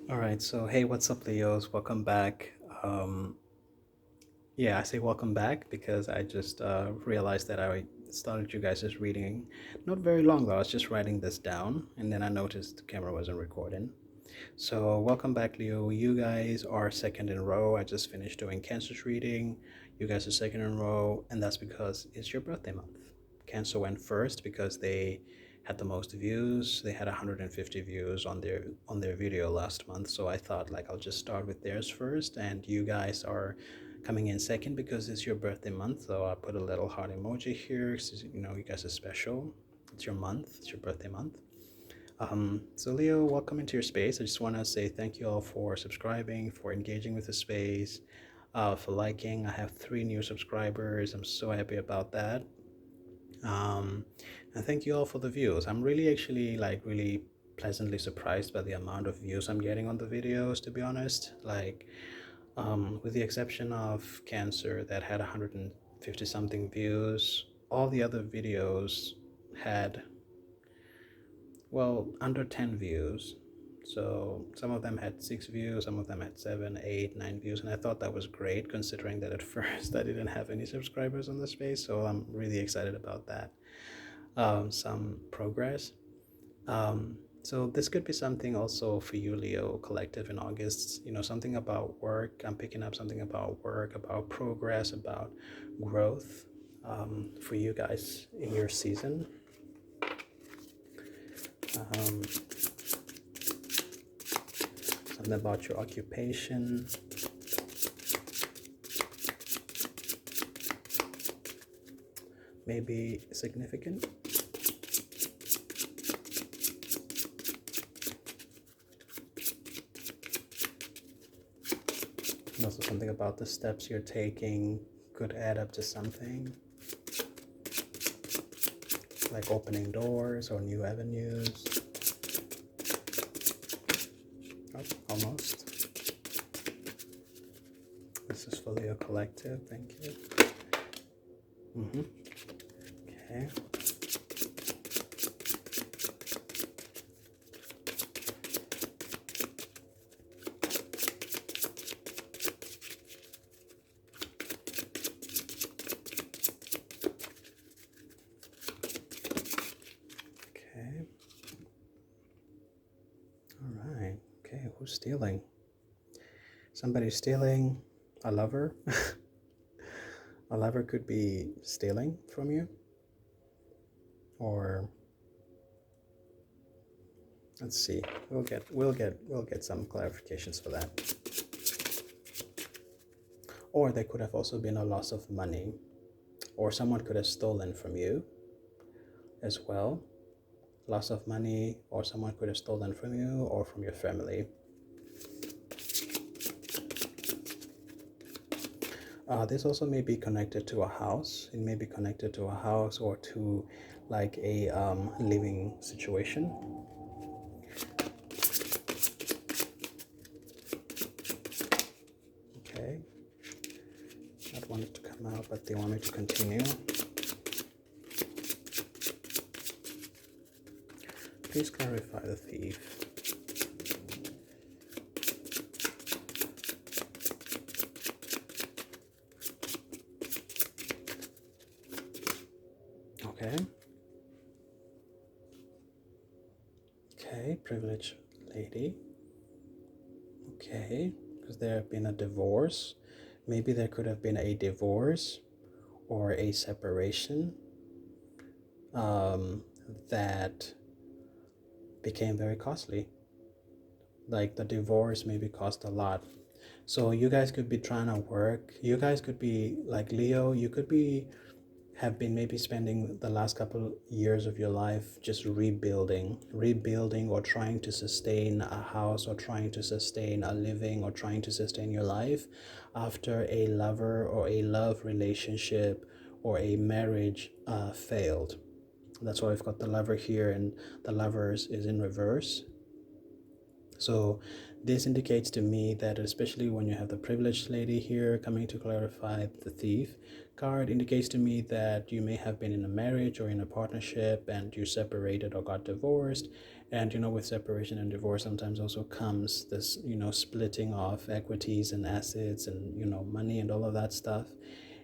All right, so hey, what's up, Leos? Welcome back. Um, I say welcome back because I just realized that I started you guys' reading not very long ago. I was just writing this down and then I noticed the camera wasn't recording. So, welcome back, Leo. You guys are second in a row. I just finished doing Cancer's reading. You guys are second in a row, and that's because it's your birthday month. Cancer went first because they had the most views. They had 150 views on their video last month. So I thought like I'll just start with theirs first, and you guys are coming in second because it's your birthday month. So I put a little heart emoji here. You guys are special. It's your month. It's your birthday month. So Leo, welcome into your space. I just want to say thank you all for subscribing, for engaging with the space, for liking. I have 3 new subscribers. I'm so happy about that. Um, and thank you all for the views. I'm really actually like really pleasantly surprised by the amount of views I'm getting on the videos, to be honest. With the exception of Cancer that had 150 something views, all the other videos had under 10 views. So some of them had 6 views, some of them had 7, 8, 9 views, and I thought that was great considering that at first I didn't have any subscribers on the space. So I'm really excited about that. Some progress. So this could be something also for you, Leo Collective, in August. Something about work. I'm picking up something about work, about progress, about growth for you guys in your season. Um, Something about your occupation. Maybe significant. And also something about the steps you're taking could add up to something. Like opening doors or new avenues. Oh, almost. This is for Leo Collective. Thank you. Okay. Okay. All right. Okay. Who's stealing? Somebody's stealing. A lover. A lover could be stealing from you, or let's see. We'll get some clarifications for that. Or there could have also been a loss of money, or someone could have stolen from you as well. Loss of money, or someone could have stolen from you or from your family. This also may be connected to a house. It may be connected to a house or to like a living situation. Okay. Not wanted to come out, but they want me to continue. Please clarify the thief. Okay. Okay, privileged lady. Okay, because there have been a divorce. Maybe there could have been a divorce or a separation that became very costly. Like the divorce maybe cost a lot. So you guys could be trying to work. You guys could be like Leo. You could have been maybe spending the last couple years of your life just rebuilding or trying to sustain a house or trying to sustain a living or trying to sustain your life after a lover or a love relationship or a marriage failed. That's why we've got the lover here, and the lovers is in reverse. So this indicates to me that, especially when you have the privileged lady here coming to clarify the thief card, indicates to me that you may have been in a marriage or in a partnership and you separated or got divorced. And with separation and divorce sometimes also comes this splitting of equities and assets and money and all of that stuff.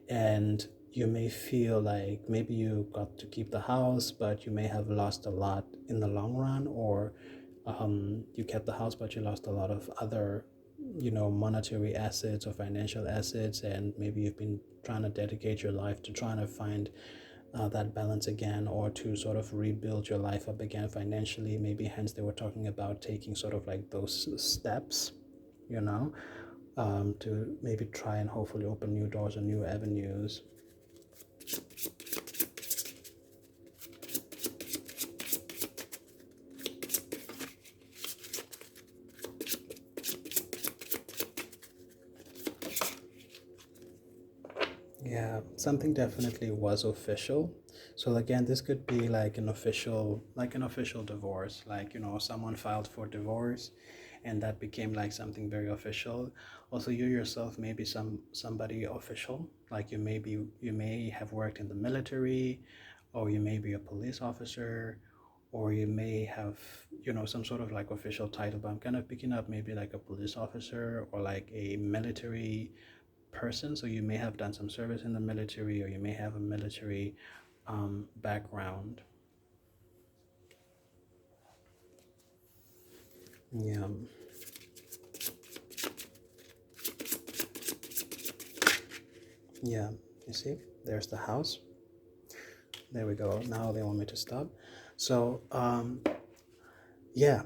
And you may feel like maybe you got to keep the house, but you may have lost a lot in the long run, or you kept the house, but you lost a lot of other, monetary assets or financial assets, and maybe you've been trying to dedicate your life to trying to find that balance again, or to sort of rebuild your life up again financially. Maybe hence they were talking about taking sort of like those steps, to maybe try and hopefully open new doors or new avenues. Yeah, something definitely was official. So again, this could be like an official divorce. Like, someone filed for divorce and that became like something very official. Also, you yourself may be somebody official. Like you may have worked in the military, or you may be a police officer, or you may have, some sort of like official title, but I'm kind of picking up maybe like a police officer or like a military person. So you may have done some service in the military, or you may have a military background. Yeah. Yeah. You see, there's the house. There we go. Now they want me to stop. So, yeah,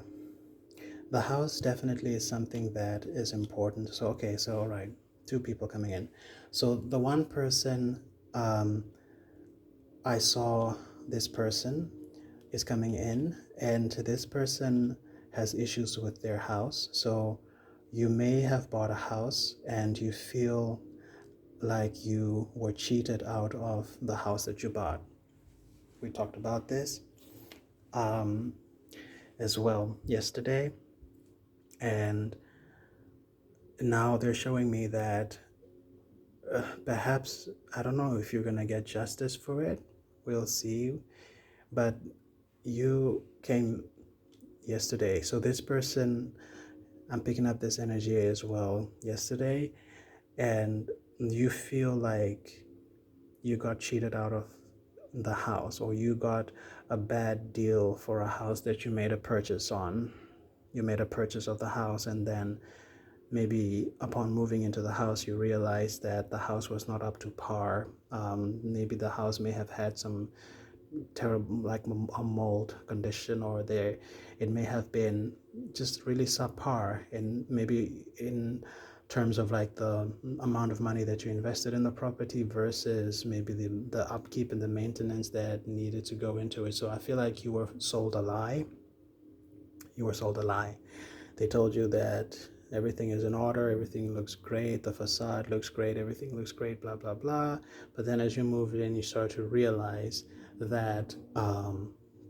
the house definitely is something that is important. So, okay, so all right, two people coming in. So the one person, I saw this person is coming in, and this person has issues with their house. So you may have bought a house and you feel like you were cheated out of the house that you bought. We talked about this um, as well yesterday, and now they're showing me that perhaps, I don't know if you're gonna get justice for it. We'll see. But you came yesterday, so this person, I'm picking up this energy as well yesterday, and you feel like you got cheated out of the house, or you got a bad deal for a house that you made a purchase on. You made a purchase of the house, and then maybe upon moving into the house, you realized that the house was not up to par. Maybe the house may have had some terrible, like a mold condition, or it may have been just really subpar, and maybe in terms of like the amount of money that you invested in the property versus maybe the upkeep and the maintenance that needed to go into it. So I feel like you were sold a lie. They told you that everything is in order, everything looks great, the facade looks great, everything looks great, blah, blah, blah. But then as you moved in, you start to realize that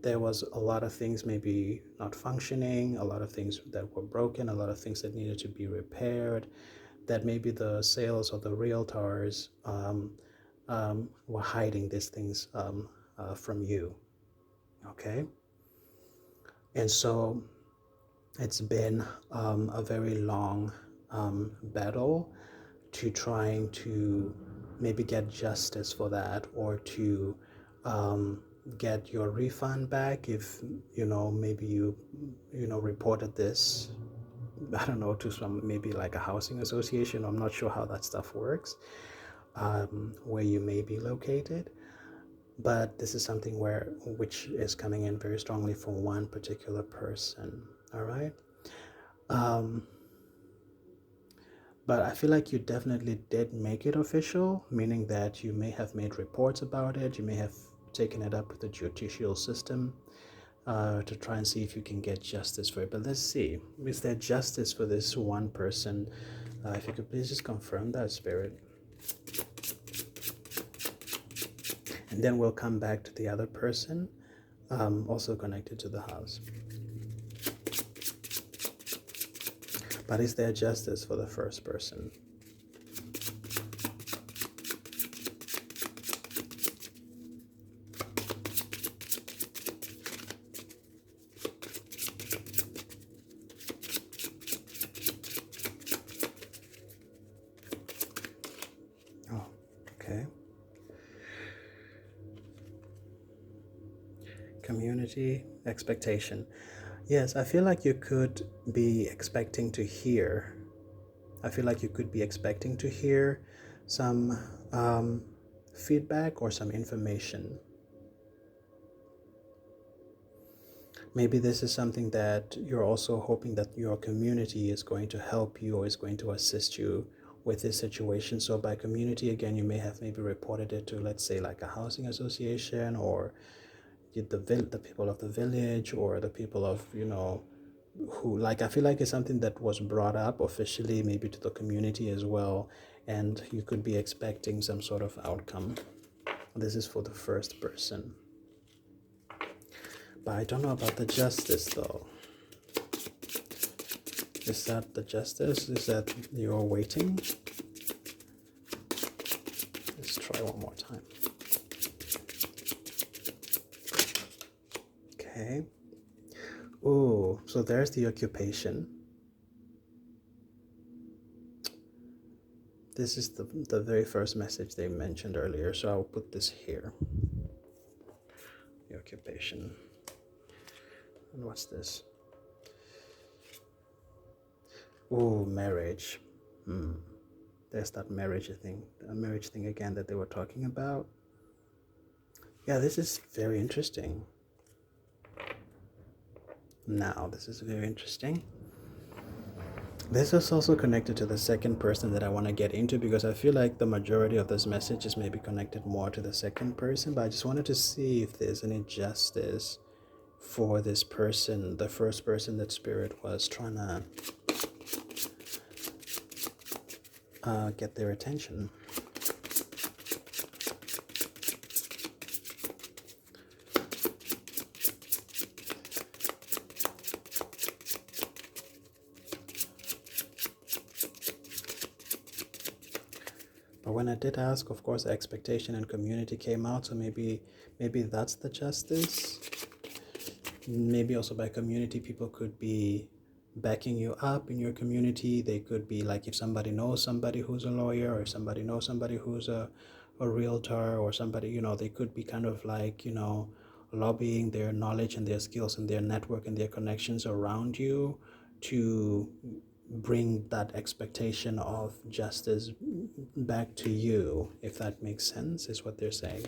there was a lot of things maybe not functioning, a lot of things that were broken, a lot of things that needed to be repaired, that maybe the sales or the realtors were hiding these things from you. Okay? And so it's been a very long battle to trying to maybe get justice for that, or to get your refund back if maybe you reported this, I don't know, to some, maybe like a housing association. I'm not sure how that stuff works, where you may be located. But this is something which is coming in very strongly for one particular person. All right. But I feel like you definitely did make it official, meaning that you may have made reports about it, you may have taken it up with the judicial system to try and see if you can get justice for it. But let's see, is there justice for this one person? If you could please just confirm that, Spirit. And then we'll come back to the other person, also connected to the house. But is there justice for the first person? Oh, okay. Community expectation. Yes, I feel like you could be expecting to hear. I feel like you could be expecting to hear some feedback or some information. Maybe this is something that you're also hoping that your community is going to help you or is going to assist you with this situation. So by community, again, you may have maybe reported it to, let's say, like a housing association, or the people of the village, or the people of, who, like, I feel like it's something that was brought up officially, maybe to the community as well, and you could be expecting some sort of outcome. This is for the first person. But I don't know about the justice though. Is that the justice? Is that you're waiting? Let's try one more time. Okay. Oh, so there's the occupation. This is the very first message they mentioned earlier, so I'll put this here. The occupation. And what's this? Oh, marriage. There's that marriage thing again that they were talking about. Yeah, this is very interesting. Now, this is very interesting. This is also connected to the second person that I want to get into, because I feel like the majority of this message is maybe connected more to the second person, but I just wanted to see if there's any justice for this person, the first person that Spirit was trying to get their attention. But when I did ask, of course, expectation and community came out, so maybe that's the justice. Maybe also by community, people could be backing you up in your community. They could be like, if somebody knows somebody who's a lawyer, or if somebody knows somebody who's a realtor, or somebody, they could be kind of like, lobbying their knowledge and their skills and their network and their connections around you to bring that expectation of justice back to you, if that makes sense, is what they're saying.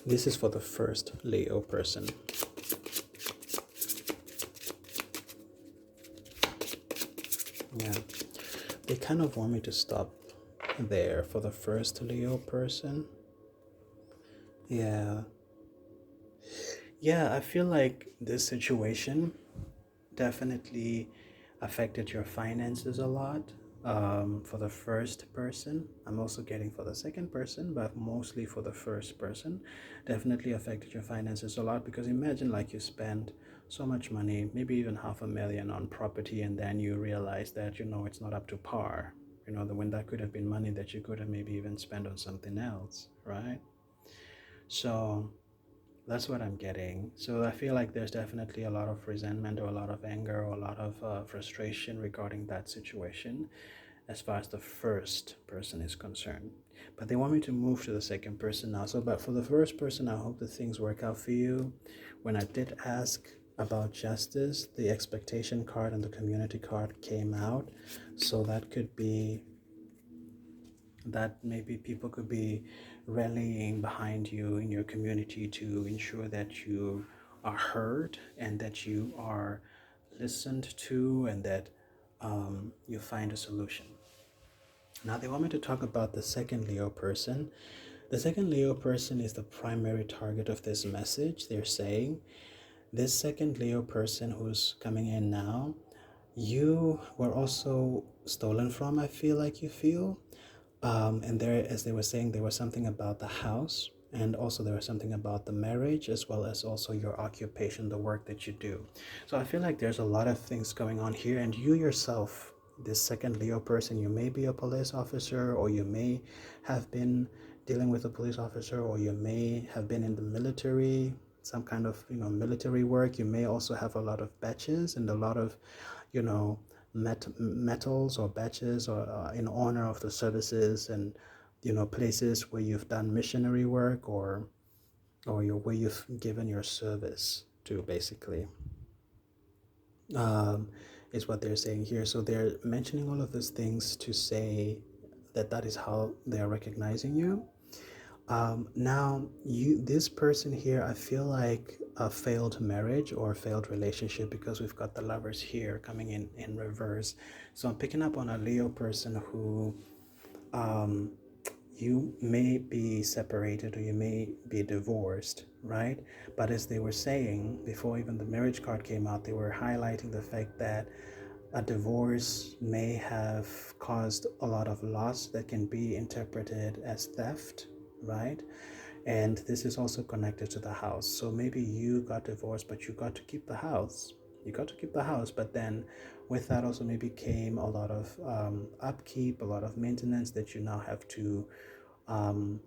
This is for the first Leo person. Yeah, they kind of want me to stop there for the first Leo person. Yeah, I feel like this situation definitely affected your finances a lot. For the first person, I'm also getting for the second person, but mostly for the first person, definitely affected your finances a lot, because imagine like you spend so much money, maybe even $500,000 on property, and then you realize that it's not up to par. When that could have been money that you could have maybe even spent on something else, right? So that's what I'm getting. So I feel like there's definitely a lot of resentment, or a lot of anger, or a lot of frustration regarding that situation, as far as the first person is concerned. But they want me to move to the second person now. So, but for the first person, I hope that things work out for you. When I did ask about justice, the expectation card and the community card came out. So that could be that maybe people could be rallying behind you in your community to ensure that you are heard, and that you are listened to, and that you find a solution. Now they want me to talk about the second Leo person. The second Leo person is the primary target of this message. They're saying this second Leo person who's coming in now, you were also stolen from, I feel like you feel. And there, as they were saying, there was something about the house And also there was something about the marriage as well as also your occupation, the work that you do. So I feel like there's a lot of things going on here, and you yourself, this second Leo person, you may be a police officer, or you may have been dealing with a police officer, or you may have been in the military, some kind of military work. You may also have a lot of badges and a lot of you know metals or badges, or in honor of the services and places where you've done missionary work, or where you've given your service to, basically, um, is what they're saying here. So they're mentioning all of those things to say that that is how they're recognizing you. Now, this person here, I feel like a failed marriage or a failed relationship, because we've got the lovers here coming in reverse. So I'm picking up on a Leo person who, um, you may be separated or you may be divorced, right? But as they were saying before even the marriage card came out, they were highlighting the fact that a divorce may have caused a lot of loss that can be interpreted as theft, right? And this is also connected to the house. So maybe you got divorced, but you got to keep the house. You got to keep the house, but then with that also maybe came a lot of upkeep, a lot of maintenance that you now have to um,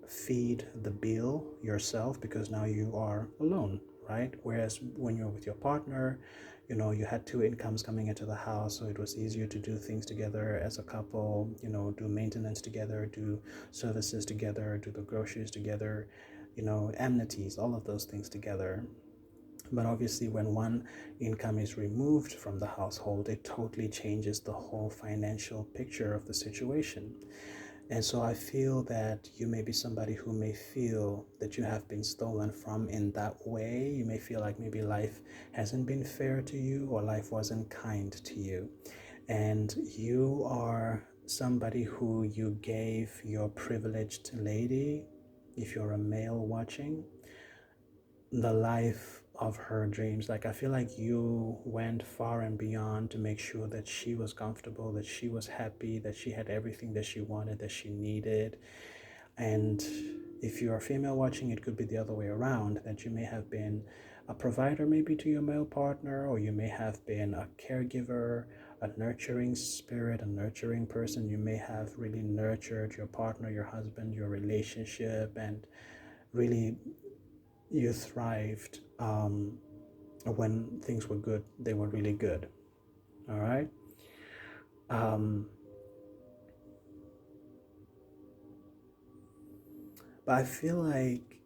feed the bill yourself, because now you are alone, right? Whereas when you're with your partner, you had two incomes coming into the house, so it was easier to do things together as a couple, do maintenance together, do services together, do the groceries together, amenities, all of those things together. But obviously, when one income is removed from the household, it totally changes the whole financial picture of the situation. And so I feel that you may be somebody who may feel that you have been stolen from in that way. You may feel like maybe life hasn't been fair to you, or life wasn't kind to you. And you are somebody who you gave your privileged lady, if you're a male watching, the life of her dreams. Like, I feel like you went far and beyond to make sure that she was comfortable, that she was happy, that she had everything that she wanted, that she needed. And if you're a female watching, it could be the other way around, that you may have been a provider maybe to your male partner, or you may have been a caregiver, a nurturing spirit, a nurturing person. You may have really nurtured your partner, your husband, your relationship, and really you thrived when things were good. They were really good. All right. Um, but I feel like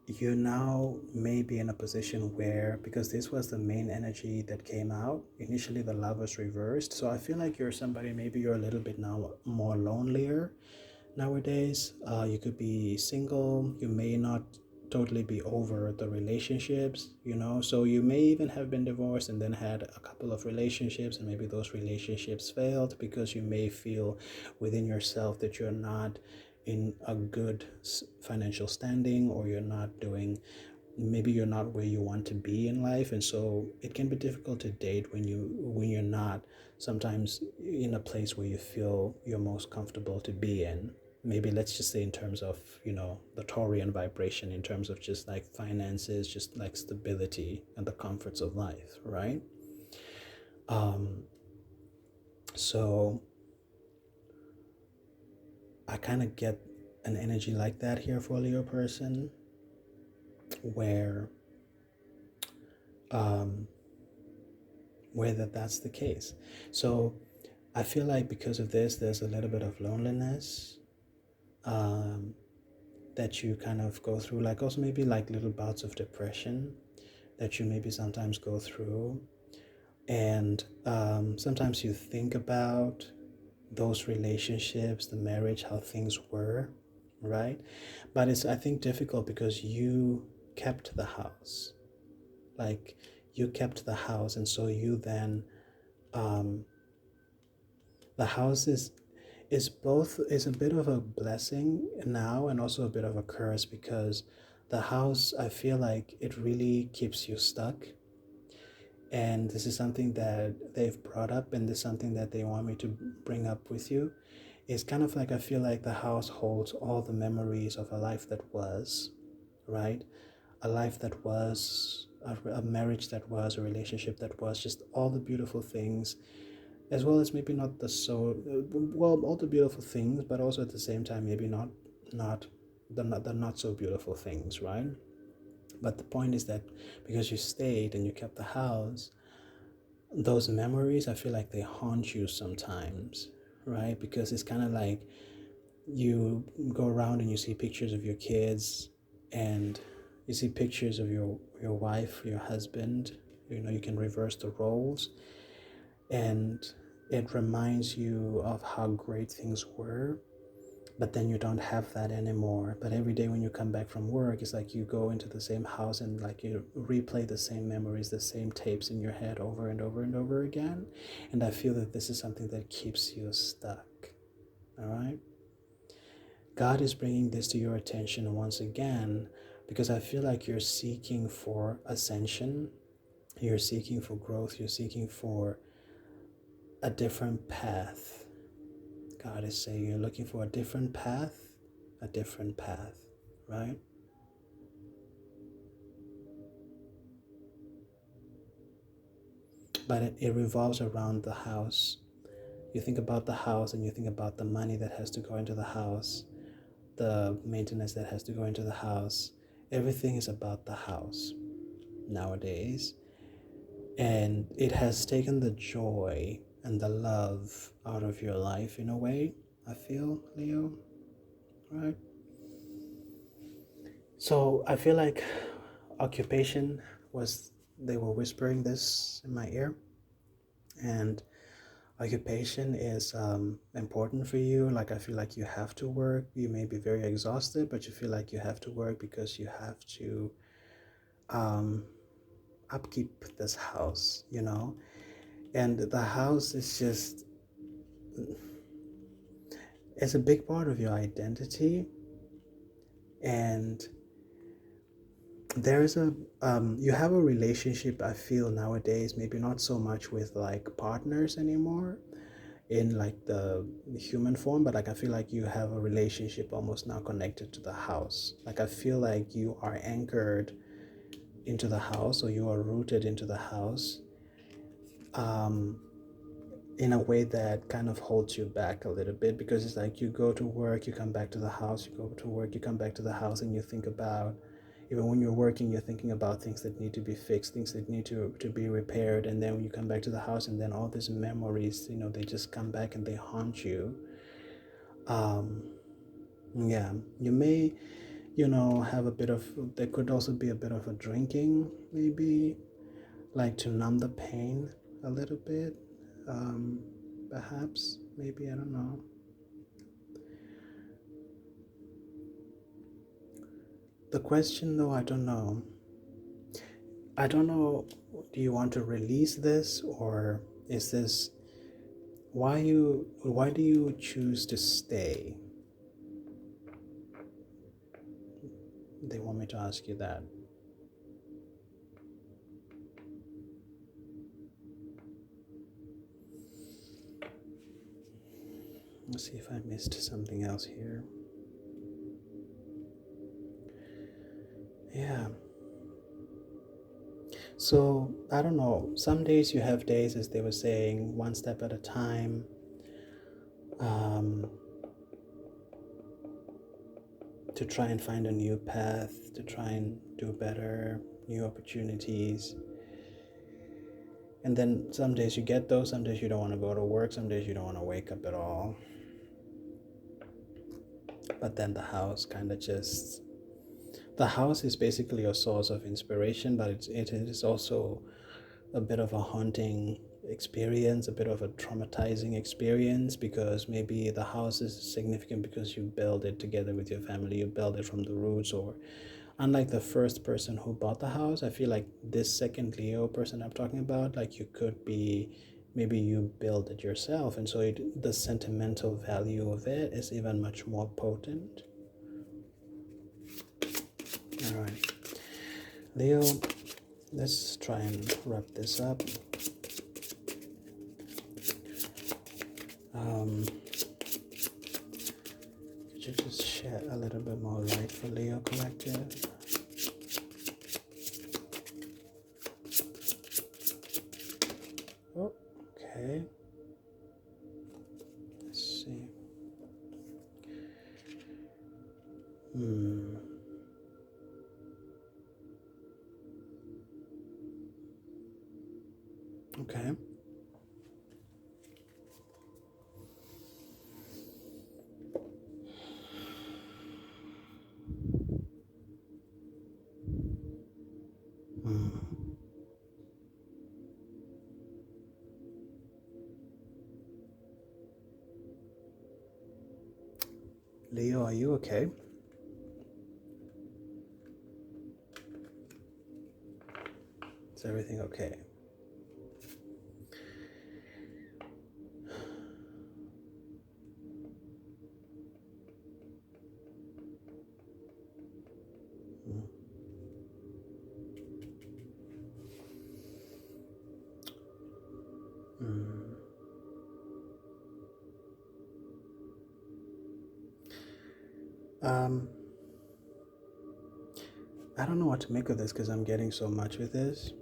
you now may be in a position where, because this was the main energy that came out initially, the love was reversed. So I feel like you're somebody, maybe you're a little bit now more lonelier nowadays. You could be single, you may not totally be over the relationships, so you may even have been divorced and then had a couple of relationships, and maybe those relationships failed because you may feel within yourself that you're not in a good financial standing, or you're not doing, maybe you're not where you want to be in life. And so it can be difficult to date when you're not sometimes in a place where you feel you're most comfortable to be in. Maybe let's just say in terms of the Taurian vibration, in terms of just like finances, just like stability and the comforts of life, right? um so I kind of get an energy like that here for a Leo person, where um that's the case. So I feel like because of this, there's a little bit of loneliness um, that you kind of go through, like also maybe like little bouts of depression that you maybe sometimes go through. And sometimes you think about those relationships, the marriage, how things were, right? But it's, I think, difficult because you kept the house. Like, you kept the house, and so you then, um, the house is a bit of a blessing now and also a bit of a curse, because the house, I feel like it really keeps you stuck. And this is something that they've brought up, and this is something that they want me to bring up with you, It's kind of like I feel like the house holds all the memories of a life that was, right? A life that was, a marriage that was, a relationship that was, just all the beautiful things, as well as maybe not the so, well, all the beautiful things, but also at the same time, maybe not the not so beautiful things, right? But the point is that because you stayed and you kept the house, those memories, I feel like they haunt you sometimes, right? Because it's kind of like you go around and you see pictures of your kids, and you see pictures of your wife, your husband. You know, you can reverse the roles, and it reminds you of how great things were, but then you don't have that anymore. But every day when you come back from work, it's like you go into the same house and like you replay the same memories, the same tapes in your head over and over and over again. And I feel that this is something that keeps you stuck. All right, God is bringing this to your attention once again, because I feel like you're seeking for ascension, you're seeking for growth, you're seeking for a different path. God is saying you're looking for a different path, right? But it revolves around the house. You think about the house and you think about the money that has to go into the house, the maintenance that has to go into the house. Everything is about the house nowadays. And it has taken the joy and the love out of your life in a way, I feel, Leo, right? So I feel like occupation was, they were whispering this in my ear. And occupation is important for you. Like, I feel like you have to work. You may be very exhausted, but you feel like you have to work because you have to um, upkeep this house, you know? And the house is just, it's a big part of your identity. And there is a, you have a relationship, I feel nowadays, maybe not so much with like partners anymore in like the human form, but like I feel like you have a relationship almost now connected to the house. Like I feel like you are anchored into the house, or you are rooted into the house, um, in a way that kind of holds you back a little bit, because it's like you go to work, you come back to the house, you go to work, you come back to the house, and you think about, even when you're working, you're thinking about things that need to be fixed, things that need to be repaired. And then when you come back to the house, and then all these memories, you know, they just come back and they haunt you. Yeah, you may, you know, have a bit of, there could also be a bit of a drinking, maybe, like to numb the pain a little bit, perhaps, maybe, I don't know. The question though, I don't know. I don't know, do you want to release this, or is this, why do you choose to stay? They want me to ask you that. Let's see if I missed something else here. Yeah. So, I don't know. Some days you have days, as they were saying, one step at a time. Um, to try and find a new path, to try and do better, new opportunities. And then some days you get those, some days you don't want to go to work, some days you don't want to wake up at all. But then the house kind of just, the house is basically a source of inspiration, but it is also a bit of a haunting experience, a bit of a traumatizing experience, because maybe the house is significant because you build it together with your family, you build it from the roots. Or unlike the first person who bought the house, I feel like this second Leo person I'm talking about, like you could be, maybe you build it yourself, and so the sentimental value of it is even much more potent. All right, Leo, let's try and wrap this up. you just shed a little bit more light for Leo Collective? Oh, okay. Let's see. Okay. Leo, are you okay? Is everything okay? Um, I don't know what to make of this because I'm getting so much with this.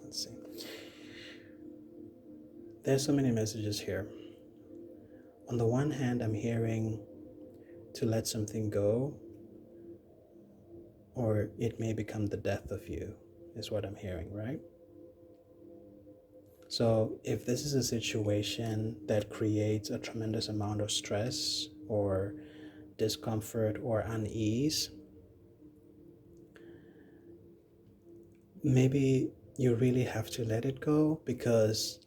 Let's see. There's so many messages here. On the one hand, I'm hearing to let something go, or it may become the death of you, is what I'm hearing, right? So if this is a situation that creates a tremendous amount of stress or discomfort or unease, maybe you really have to let it go because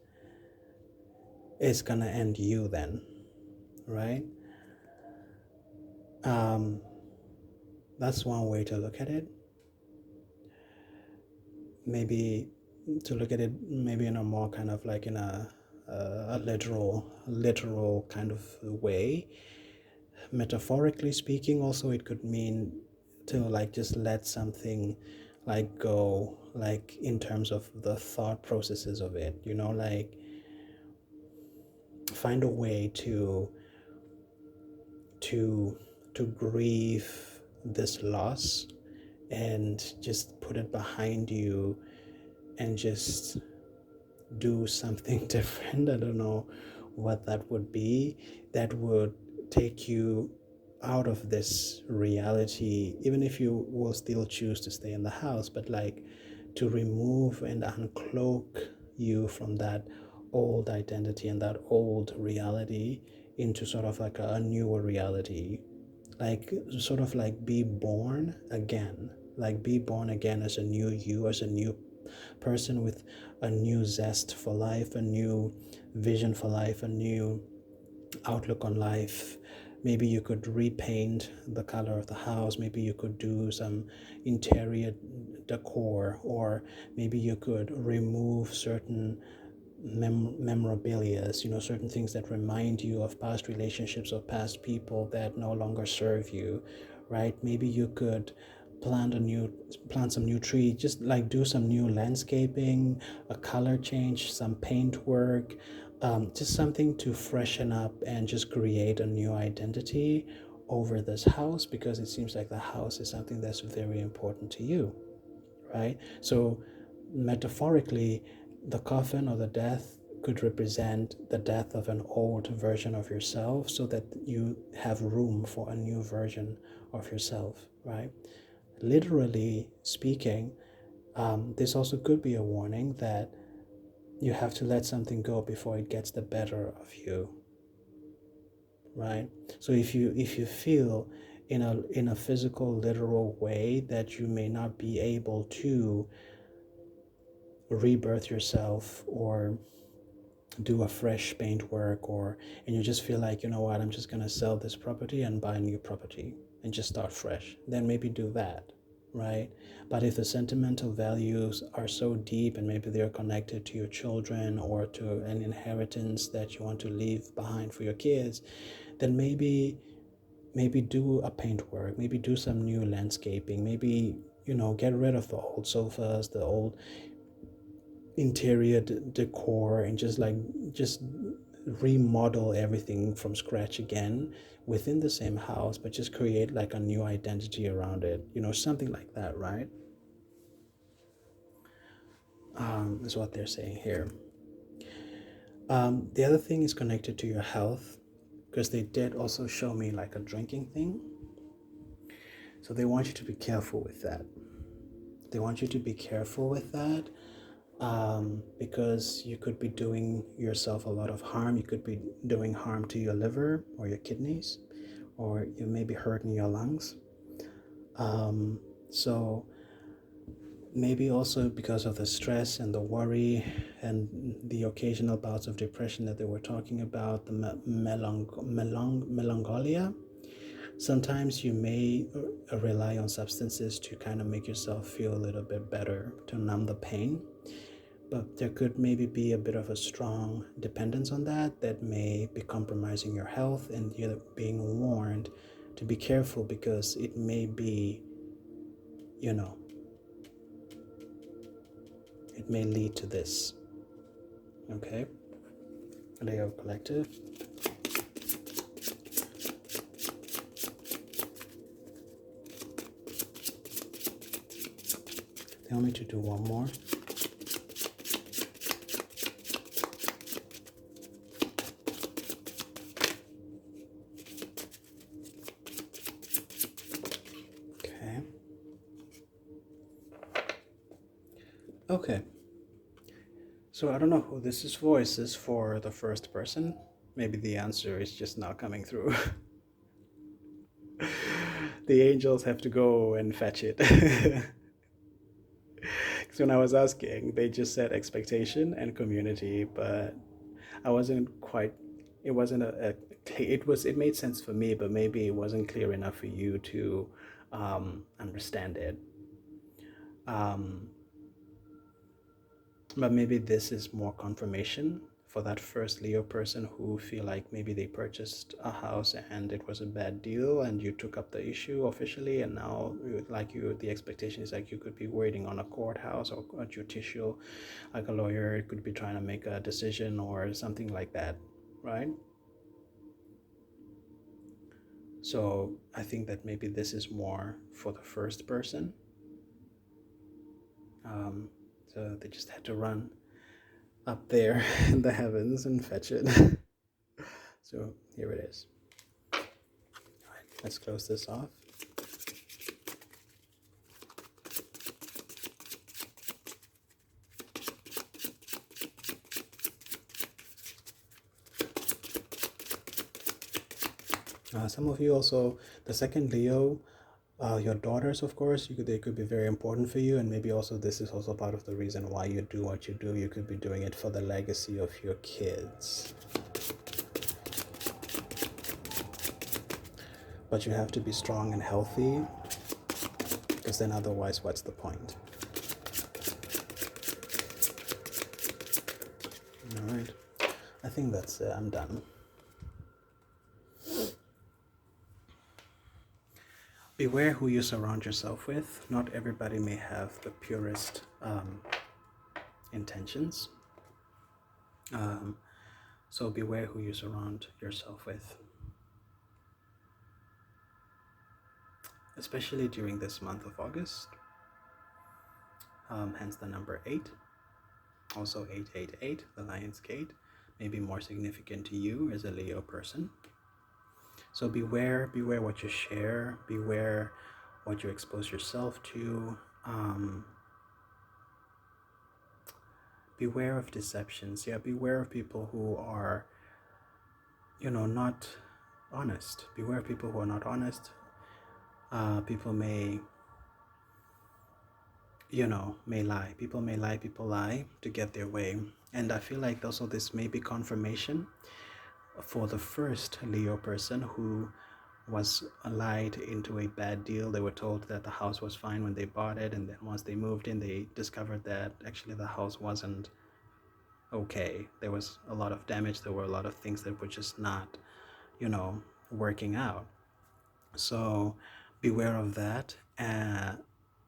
it's gonna end you then, right? That's one way to look at it. Maybe to look at it maybe in a more kind of like in a literal kind of way. Metaphorically speaking, also it could mean to like just let something like go, like in terms of the thought processes of it, you know, like find a way to to grieve this loss and just put it behind you and just do something different. I don't know what that would be, that would take you out of this reality, even if you will still choose to stay in the house, but like to remove and uncloak you from that old identity and that old reality into sort of like a newer reality, like sort of like be born again, like be born again as a new you, as a new person with a new zest for life, a new vision for life, a new outlook on life. Maybe you could repaint the color of the house. Maybe you could do some interior decor, or maybe you could remove certain memorabilia, you know, certain things that remind you of past relationships or past people that no longer serve you, right? Maybe you could plant some new tree, just like do some new landscaping, a color change, some paint work, just something to freshen up and just create a new identity over this house, because it seems like the house is something that's very important to you, right? So metaphorically, the coffin or the death could represent the death of an old version of yourself so that you have room for a new version of yourself, right? Literally speaking, this also could be a warning that you have to let something go before it gets the better of you, right? So if you feel in a physical, literal way that you may not be able to rebirth yourself or do a fresh paint work, or and you just feel like, you know what, I'm just going to sell this property and buy a new property and just start fresh, then maybe do that, right? But if the sentimental values are so deep and maybe they're connected to your children or to an inheritance that you want to leave behind for your kids, then maybe do a paint work, maybe do some new landscaping, maybe, you know, get rid of the old sofas, the old interior decor and just remodel everything from scratch again within the same house, but just create like a new identity around it, something like that, right? Is what they're saying here. The other thing is connected to your health, because they did also show me like a drinking thing. So they want you to be careful with that. They want you to be careful with that, because you could be doing yourself a lot of harm. You could be doing harm to your liver or your kidneys, or you may be hurting your lungs. So maybe also because of the stress and the worry and the occasional bouts of depression that they were talking about, the melancholia. Sometimes you may rely on substances to kind of make yourself feel a little bit better, to numb the pain. But there could maybe be a bit of a strong dependence on that may be compromising your health, and you're being warned to be careful because it may be, it may lead to this. Okay? Leo Collective. They want me to do one more. Okay. Okay. So I don't know who this is for. Is this for the first person? Maybe the answer is just not coming through. The angels have to go and fetch it. Because when I was asking, they just said expectation and community, but I wasn't quite. It wasn't it made sense for me, but maybe it wasn't clear enough for you to understand it. But maybe this is more confirmation for that first Leo person who feel like maybe they purchased a house and it was a bad deal and you took up the issue officially, and now the expectation is like you could be waiting on a courthouse or a judicial, like a lawyer could be trying to make a decision or something like that, right? So I think that maybe this is more for the first person. So they just had to run up there in the heavens and fetch it. So here it is. All right, let's close this off. Some of you also, the second Leo, your daughters, of course, they could be very important for you, and maybe also this is also part of the reason why you do what you do. You could be doing it for the legacy of your kids. But you have to be strong and healthy, because then otherwise, what's the point? All right, I think that's it. I'm done. Beware who you surround yourself with. Not everybody may have the purest intentions. So beware who you surround yourself with. Especially during this month of August. Hence the number 8. Also 888, the Lion's Gate, may be more significant to you as a Leo person. So beware what you share, beware what you expose yourself to. Beware of deceptions. Yeah, beware of people who are, not honest. Beware of people who are not honest. People may lie. People may lie, people lie to get their way. And I feel like also this may be confirmation for the first Leo person who was lied into a bad deal. They were told that the house was fine when they bought it, and then once they moved in, they discovered that actually the house wasn't okay. There was a lot of damage. There were a lot of things that were just not, working out. So beware of that.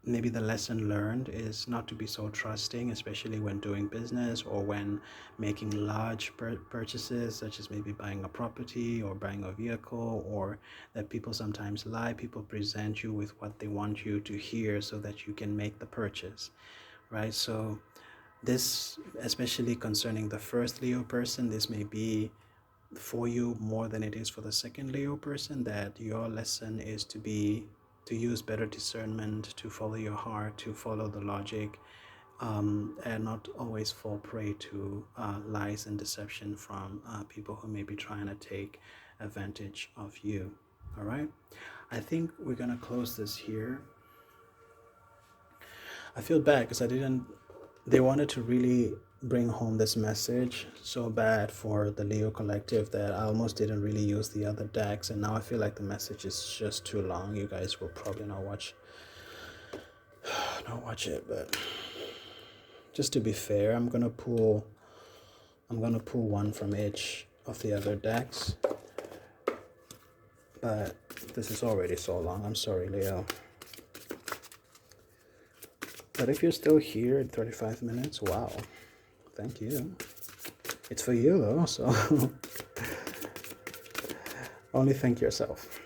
maybe the lesson learned is not to be so trusting, especially when doing business or when making large purchases, such as maybe buying a property or buying a vehicle, or that people sometimes lie. People present you with what they want you to hear so that you can make the purchase, right? So this, especially concerning the first Leo person, this may be for you more than it is for the second Leo person, that your lesson is to use better discernment, to follow your heart, to follow the logic, and not always fall prey to lies and deception from people who may be trying to take advantage of you. All right, I think we're gonna close this here. I feel bad because I didn't. They wanted to really bring home this message so bad for the Leo collective that I almost didn't really use the other decks, and now I feel like the message is just too long. You guys will probably not watch it, but just to be fair, I'm gonna pull one from each of the other decks. But this is already so long. I'm sorry, Leo. But if you're still here in 35 minutes, wow. Thank you. It's for you though, so only thank yourself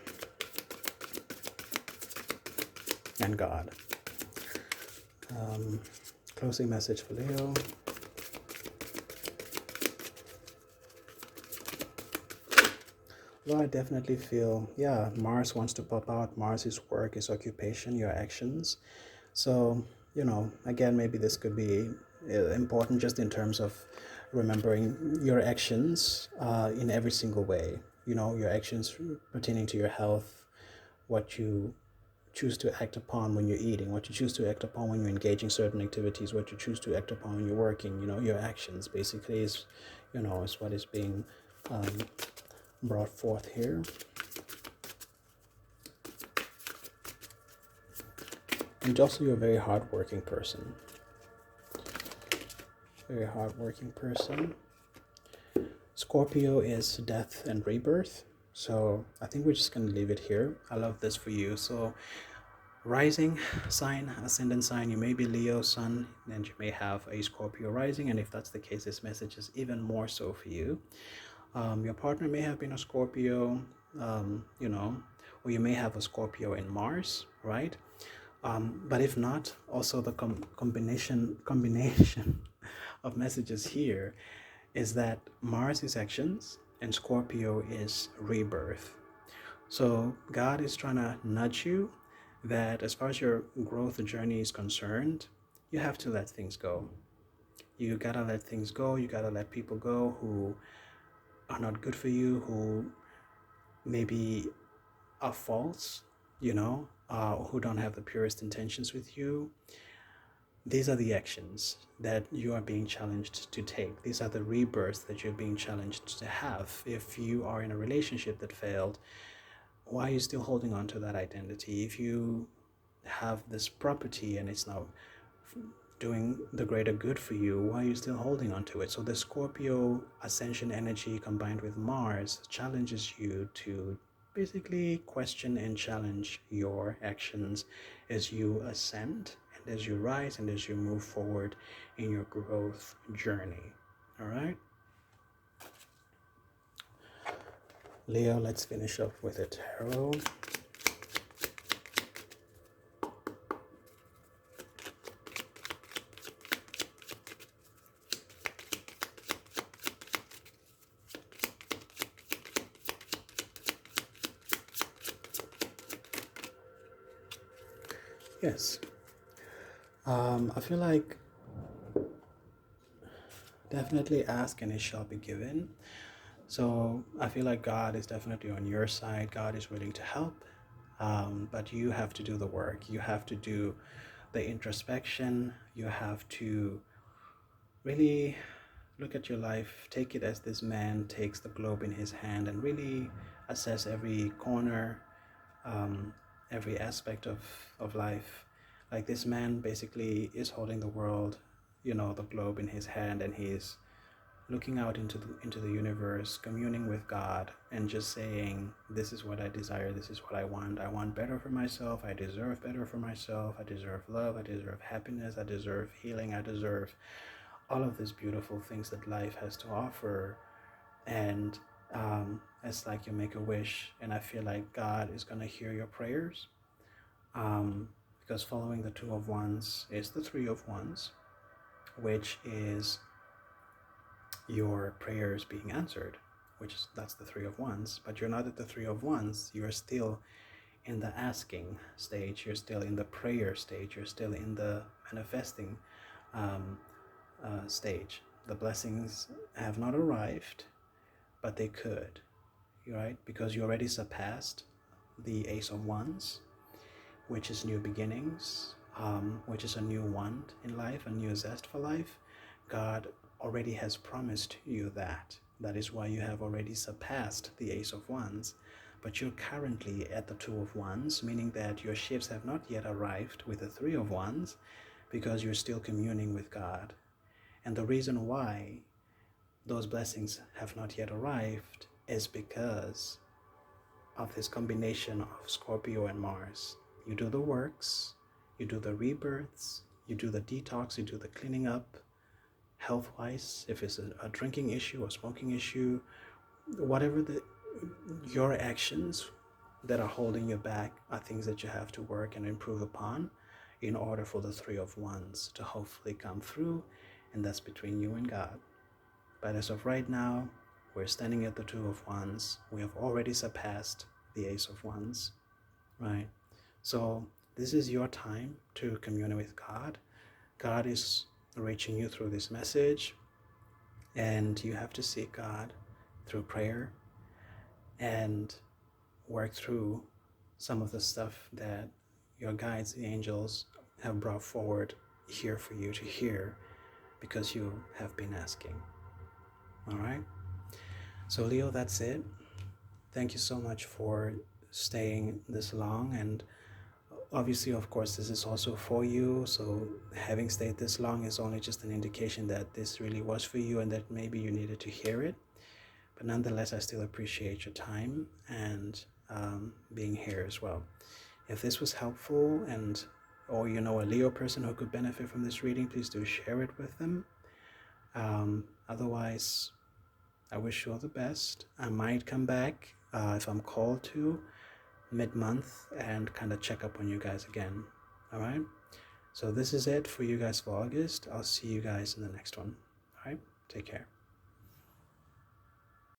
and God. Closing message for Leo. Well, I definitely feel, yeah, Mars wants to pop out. Mars is work, is occupation, your actions. So, again, maybe this could be important just in terms of remembering your actions in every single way. Your actions pertaining to your health, what you choose to act upon when you're eating, what you choose to act upon when you're engaging certain activities, what you choose to act upon when you're working. Your actions basically is what is being brought forth here. And also, you're a very hardworking person. Very hardworking person. Scorpio is death and rebirth. So I think we're just going to leave it here. I love this for you. So rising sign, ascendant sign, you may be Leo sun, and you may have a Scorpio rising. And if that's the case, this message is even more so for you. Your partner may have been a Scorpio, or you may have a Scorpio in Mars, right? But if not, also the combination of messages here is that Mars is actions and Scorpio is rebirth. So God is trying to nudge you that as far as your growth journey is concerned, you have to let things go. You gotta let things go. You gotta let people go who are not good for you, who maybe are false, who don't have the purest intentions with you. These are the actions that you are being challenged to take. These are the rebirths that you're being challenged to have. If you are in a relationship that failed, why are you still holding on to that identity? If you have this property and it's now doing the greater good for you, why are you still holding on to it? So the Scorpio ascension energy combined with Mars challenges you to basically question and challenge your actions as you ascend and as you rise and as you move forward in your growth journey. All right, Leo, let's finish up with a tarot. Yes. I feel like definitely ask and it shall be given. So I feel like God is definitely on your side. God is willing to help, but you have to do the work. You have to do the introspection. You have to really look at your life, take it as this man takes the globe in his hand and really assess every corner, every aspect of life. Like this man basically is holding the world, the globe in his hand, and he's looking out into the universe, communing with God, and just saying, this is what I desire, this is what I want. I want better for myself, I deserve better for myself, I deserve love, I deserve happiness, I deserve healing, I deserve all of these beautiful things that life has to offer. And it's like you make a wish, and I feel like God is going to hear your prayers, because following the Two of Wands is the Three of Wands, which is your prayers being answered, which is, that's the Three of Wands. But you're not at the Three of Wands, you're still in the asking stage, you're still in the prayer stage, you're still in the manifesting stage. The blessings have not arrived, but they could, right? Because you already surpassed the Ace of Wands, which is new beginnings, which is a new wand in life, a new zest for life. God already has promised you that. That is why you have already surpassed the Ace of Wands. But you're currently at the Two of Wands, meaning that your ships have not yet arrived with the Three of Wands, because you're still communing with God. And the reason why those blessings have not yet arrived is because of this combination of Scorpio and Mars. You do the works, you do the rebirths, you do the detox, you do the cleaning up, health-wise, if it's a drinking issue or smoking issue, whatever your actions that are holding you back are things that you have to work and improve upon in order for the Three of Wands to hopefully come through, and that's between you and God. But as of right now, we're standing at the Two of Wands. We have already surpassed the Ace of Wands, right? So this is your time to commune with God. God is reaching you through this message, and you have to seek God through prayer and work through some of the stuff that your guides, the angels, have brought forward here for you to hear, because you have been asking. All right? So Leo, that's it. Thank you so much for staying this long, and obviously, of course, this is also for you, so having stayed this long is only just an indication that this really was for you and that maybe you needed to hear it. But nonetheless, I still appreciate your time and being here as well. If this was helpful, or you know a Leo person who could benefit from this reading, please do share it with them. Otherwise, I wish you all the best. I might come back if I'm called to mid-month and kind of check up on you guys again. All right? So this is it for you guys for August. I'll see you guys in the next one. All right? Take care.